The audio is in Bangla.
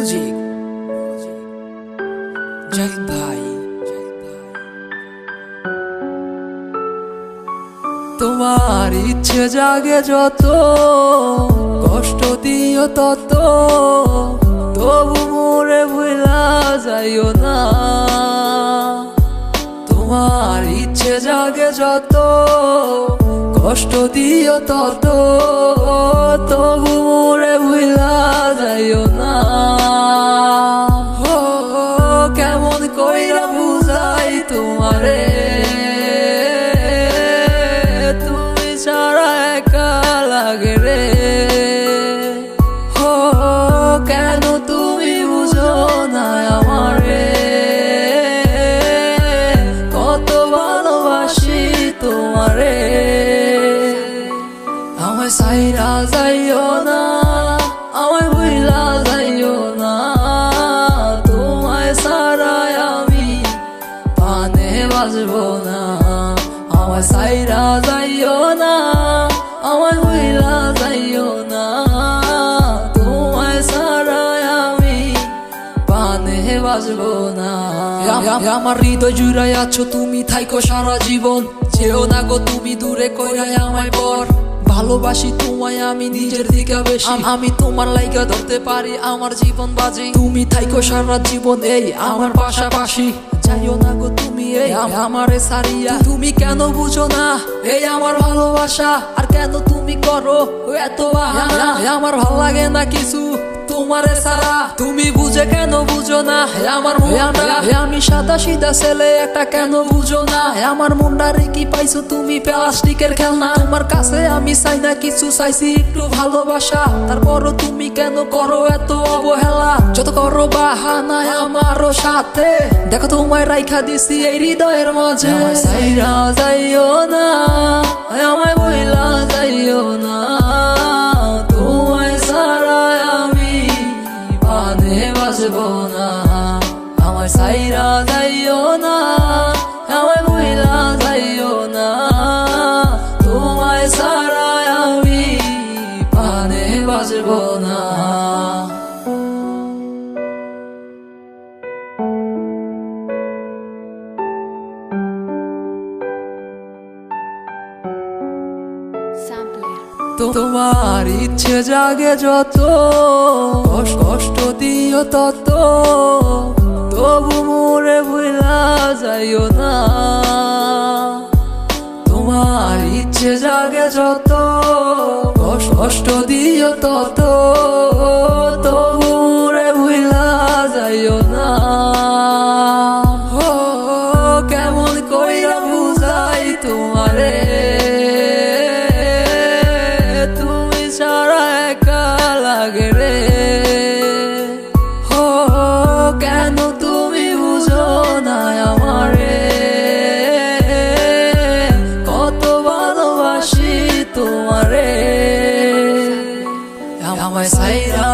মিউজিক জাহিদ ভাই। তোমার ইচ্ছে জাগে যত, কষ্ট দিও তত, তবু মোরে ভুলা যাইও না। তোমার ইচ্ছে জাগে যত, কষ্ট দিও তত, তবু মোরে ভুলা যাইও না। কেমন কইরা বুঝাই তোমারে, তুমি ছাড়া একা লাগে রে। কেন তুমি বুঝো না আমারে, কত ভালোবাসি তোমারে। আমায় সাইরা যাইও না, আমায় ভুলা যাইও না, তোমায় ছাড়াই আমি পানে বাজবো না। আমায় সাইরা যাইও না, আমায় ভুলা যাইও না, তোমায় ছাড়াই আমি পানে বাজবো না। আমার হৃদয় জুড়াই আছো তুমি, থাইকো সারা জীবন। যেও না গো তুমি দূরে কইরাই আমায় পর। ভালোবাসি তোমায় আমি নিজের দিকে বেশি, আমি তোমার লাইগা ধরতে পারি আমার জীবন বাজি। তুমি থাইকো সারা জীবন এই আমার পাশাপাশি। যাইও না গো তুমি এই আমারে সারিয়া, তুমি কেন বুঝো না এই আমার ভালোবাসা। আর কেন তুমি করো এত বাহানা, আমার ভাল লাগে না কিছু তোমারে সারা। তুমি বুঝে কেন বুঝো না আমার মনটা, আমি সাদা সিধা ছেলে একটা, কেন বুঝো না আমার মনটারে কি পাইছো তুমি প্লাস্টিকের খেলনা। তোমার কাছে আমি চাই না কিছু, চাইছি একটু ভালোবাসা। তারপরও তুমি কেন করো এত অবহেলা, যত করো বাহানা আমারও সাথে। দেখো তোমায় রাইখা দিছি এই হৃদয়ের মাঝে। সাইরা যাইও না, আমায় বইলা যাইও না, তোমায় ছাড়া আমি পানে বাজবো না। আমায় সাইরা যাইও না, আমায় বইলা যাইও না, তোমায় ছাড়া আমি পানে বাজবো না। তোমার ইচ্ছে জাগে যত, কষ্ট দিও তত, তবু মোরে ভুলা যাইও না। তোমার ইচ্ছে জাগে যত, কষ্ট দিও তত, তবু মোরে ভুলা যাইও না। কেমন কইরা বুঝাই তোমারে, তুমি ছাড়া একা লাগে রে। কেন তুমি বুঝো না আমারে, কত ভালোবাসি তোমারে। আমায় সাইরা